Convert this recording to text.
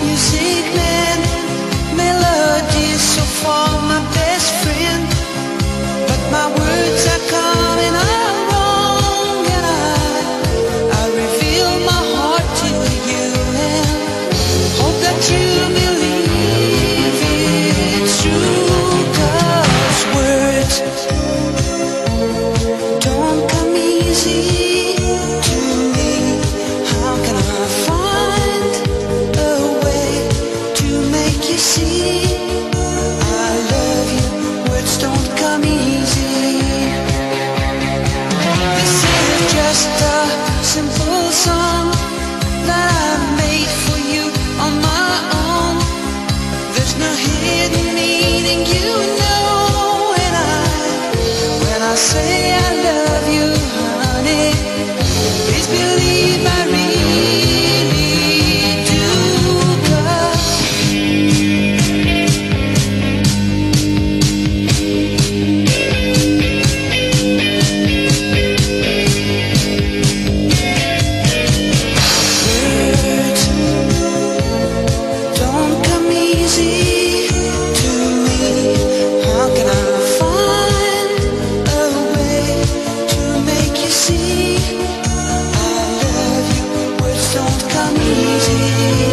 music man, melodies so far my best friend, but my words are coming out wrong, and I reveal my heart to you and hope that you believe it's true, 'cause words don't come easy to me. How can I find a way to make you see I love you? Words don't come easy. This is just a simple song that I made for you on my own. There's no hidden meaning, you know, and when I say I love you, honey, please believe I really do. 'Cause words don't come easy to me. How can I find a way to make you see I love you? Words don't come easy.